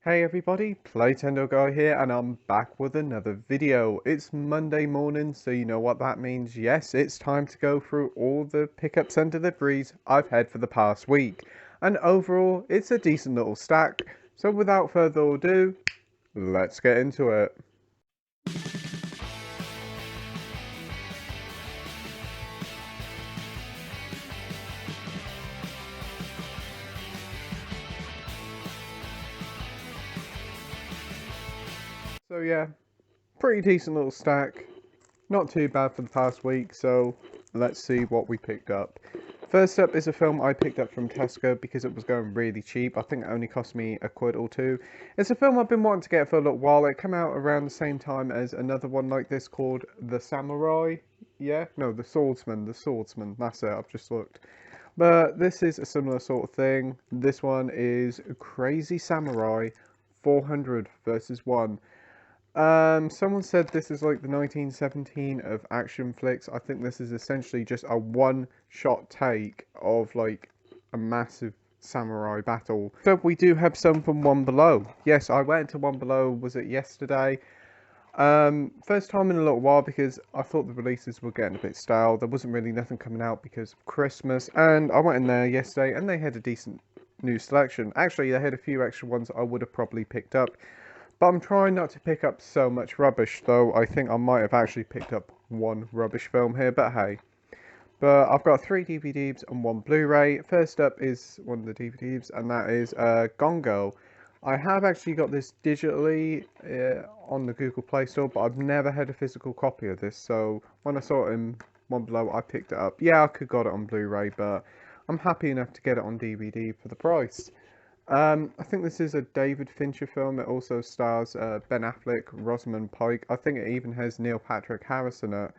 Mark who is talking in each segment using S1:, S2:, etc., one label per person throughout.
S1: Hey everybody, Playtendoguy here and I'm back with another video. It's Monday morning, so you know what that means. Yes, it's time to go through all the pickups and deliveries I've had for the past week. And overall, it's a decent little stack. So without further ado, let's get into it. So yeah, pretty decent little stack. Not too bad for the past week, so let's see what we picked up. First up is a film I picked up from Tesco because it was going really cheap. I think it only cost me a quid or two. It's a film I've been wanting to get for a little while. It came out around the same time as another one like this called The Samurai. Yeah? No, The Swordsman. The Swordsman. That's it. I've just looked. But this is a similar sort of thing. This one is Crazy Samurai 400 versus 1. Someone said this is like the 1917 of action flicks. I think this is essentially just a one-shot take of like a massive samurai battle. So we do have some from One Below. Yes, I went to One Below, was it yesterday? First time in a little while because I thought the releases were getting a bit stale. There wasn't really nothing coming out because of Christmas. And I went in there yesterday and they had a decent new selection. Actually, they had a few extra ones I would have probably picked up. But I'm trying not to pick up so much rubbish, though I think I might have actually picked up one rubbish film here, but hey. But I've got 3 DVDs and 1 Blu-ray. First up is one of the DVDs, and that is Gone Girl. I have actually got this digitally on the Google Play Store, but I've never had a physical copy of this, so when I saw it in One Below, I picked it up. Yeah, I could got it on Blu-ray, but I'm happy enough to get it on DVD for the price. I think this is a David Fincher film. It also stars Ben Affleck, Rosamund Pike. I think it even has Neil Patrick Harris in it.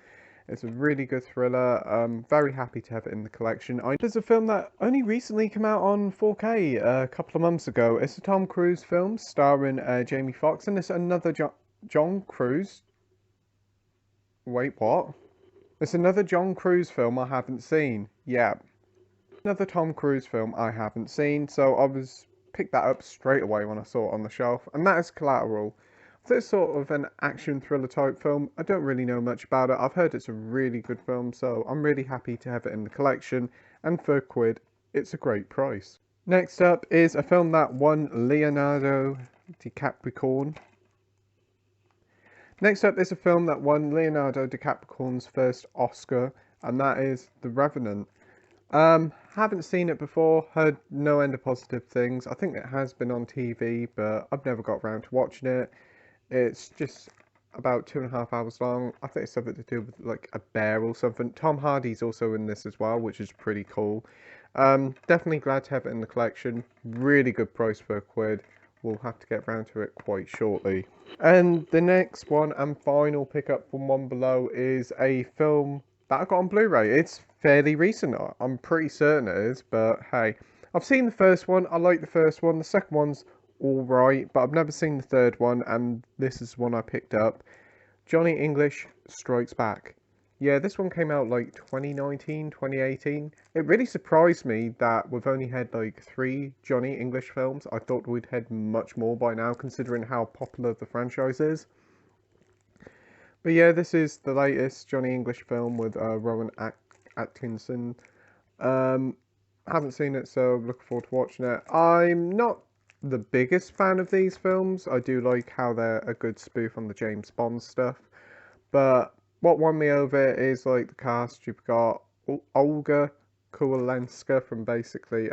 S1: It's a really good thriller. I'm very happy to have it in the collection. There's a film that only recently came out on 4K a couple of months ago. It's a Tom Cruise film starring Jamie Foxx, and it's another John Cruise. Wait, what? It's another John Cruise film I haven't seen. Yeah, another Tom Cruise film I haven't seen. So I was picked that up straight away when I saw it on the shelf, and that is Collateral. This sort of an action thriller type film. I don't really know much about it. I've heard it's a really good film, so I'm really happy to have it in the collection, and for a quid, it's a great price. Next up is a film that won Leonardo DiCapricorn. Next up is a film that won Leonardo DiCapricorn's first Oscar, and that is The Revenant. Haven't seen it before, heard no end of positive things. I think it has been on TV, but I've never got around to watching it. It's just about 2.5 hours long. I think it's something to do with like a bear or something. Tom Hardy's also in this as well, which is pretty cool. Definitely glad to have it in the collection. Really good price for a quid. We'll have to get around to it quite shortly. And the next one and final pickup from One Below is a film that I got on Blu-ray. It's fairly recent. I'm pretty certain it is, but hey. I've seen the first one. I like the first one. The second one's alright, but I've never seen the third one, and this is one I picked up. Johnny English Strikes Back. Yeah, this one came out like 2019, 2018. It really surprised me that we've only had like 3 Johnny English films. I thought we'd had much more by now, considering how popular the franchise is. But yeah, this is the latest Johnny English film with Rowan Atkinson. Haven't seen it, so looking forward to watching it. I'm not the biggest fan of these films. I do like how they're a good spoof on the James Bond stuff. But what won me over is like the cast. You've got Olga Kurylenko from basically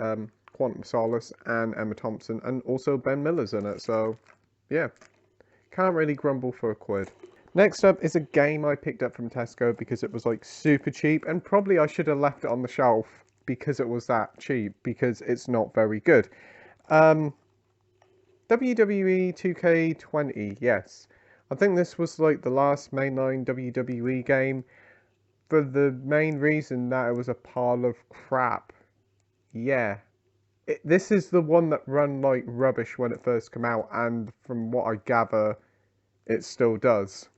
S1: Quantum of Solace and Emma Thompson, and also Ben Miller's in it. So yeah, can't really grumble for a quid. Next up is a game I picked up from Tesco because it was like super cheap, and probably I should have left it on the shelf because it was that cheap, because it's not very good. WWE 2K20, yes. I think this was like the last mainline WWE game for the main reason that it was a pile of crap. Yeah. This is the one that ran like rubbish when it first came out, and from what I gather, it still does.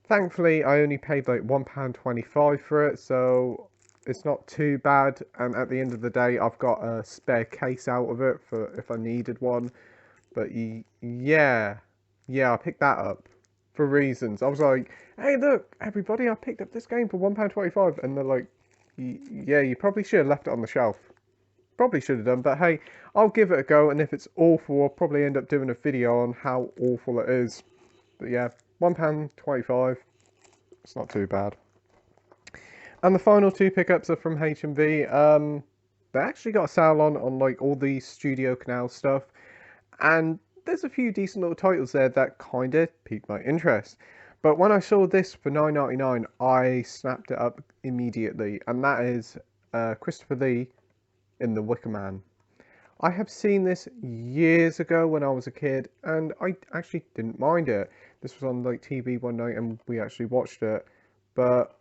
S1: Thankfully, I only paid like £1.25 for it, so it's not too bad. And at the end of the day, I've got a spare case out of it for if I needed one. But yeah, I picked that up for reasons. I was like, hey, look, everybody, I picked up this game for £1.25, and they're like, yeah, you probably should have left it on the shelf. Probably should have done, but hey, I'll give it a go, and if it's awful, I'll probably end up doing a video on how awful it is. But yeah, £1.25, it's not too bad. And the final two pickups are from HMV. They actually got a sale on like all the Studio Canal stuff, and there's a few decent little titles there that kind of piqued my interest. But when I saw this for $9.99, I snapped it up immediately, and that is Christopher Lee in The Wicker Man. I have seen this years ago when I was a kid, and I actually didn't mind it. This was on like TV one night, and we actually watched it. But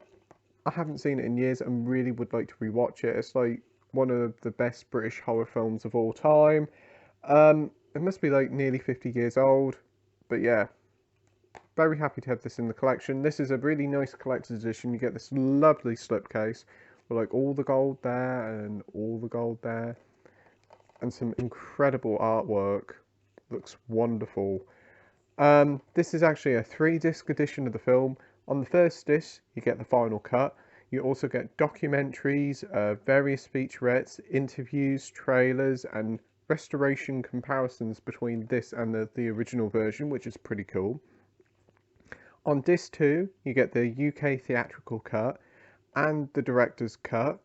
S1: I haven't seen it in years, and really would like to rewatch it. It's like one of the best British horror films of all time. It must be like nearly 50 years old, but yeah, very happy to have this in the collection. This is a really nice collector's edition. You get this lovely slipcase with like all the gold there and all the gold there, and some incredible artwork. Looks wonderful. This is actually a 3-disc edition of the film. On the first disc, you get the final cut. You also get documentaries, various featurettes, interviews, trailers, and restoration comparisons between this and the original version, which is pretty cool. On disc 2, you get the UK theatrical cut and the director's cut,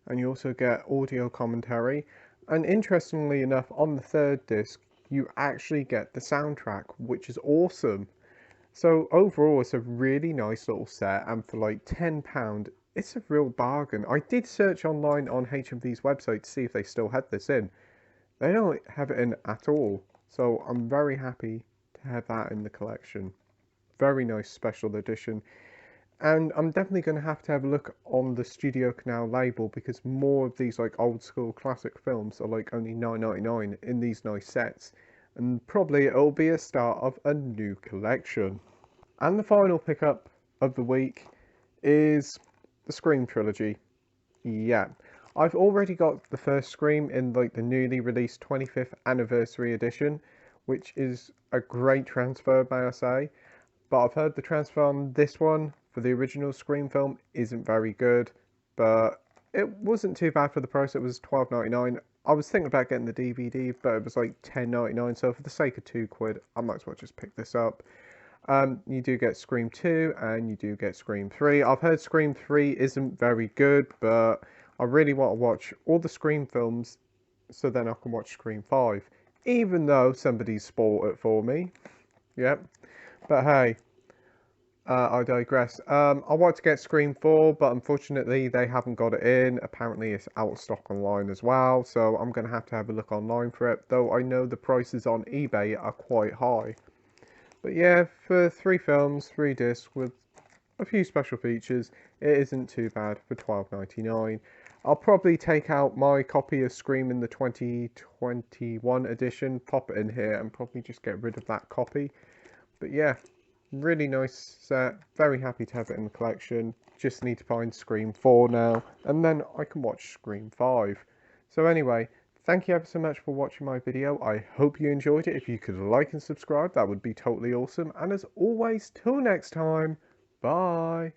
S1: and you also get audio commentary. And interestingly enough, on the third disc, you actually get the soundtrack, which is awesome. So overall, it's a really nice little set, and for like £10, it's a real bargain. I did search online on HMV's website to see if they still had this in. They don't have it in at all, so I'm very happy to have that in the collection. Very nice special edition. And I'm definitely going to have a look on the Studio Canal label, because more of these like old school classic films are like only $9.99 in these nice sets. And probably it'll be a start of a new collection. And the final pickup of the week is the Scream Trilogy. Yeah, I've already got the first Scream in like the newly released 25th anniversary edition, which is a great transfer, may I say. But I've heard the transfer on this one for the original Scream film isn't very good, but it wasn't too bad for the price. It was £12.99. I was thinking about getting the DVD, but it was like £10.99, so for the sake of £2, I might as well just pick this up. You do get Scream 2 and you do get Scream 3. I've heard Scream 3 isn't very good, but I really want to watch all the Scream films so then I can watch Scream 5, even though somebody's spoiled it for me. Yep. But hey, I digress. I want to get Scream 4, but unfortunately they haven't got it in. Apparently it's out of stock online as well, so I'm going to have a look online for it, though I know the prices on eBay are quite high. But yeah, for 3 films, 3 discs with a few special features, it isn't too bad for £12.99. I'll probably take out my copy of Scream in the 2021 edition, pop it in here, and probably just get rid of that copy. But yeah, really nice set. Very happy to have it in the collection. Just need to find Scream 4 now, and then I can watch Scream 5. So anyway, thank you ever so much for watching my video. I hope you enjoyed it. If you could like and subscribe, that would be totally awesome. And as always, till next time, bye.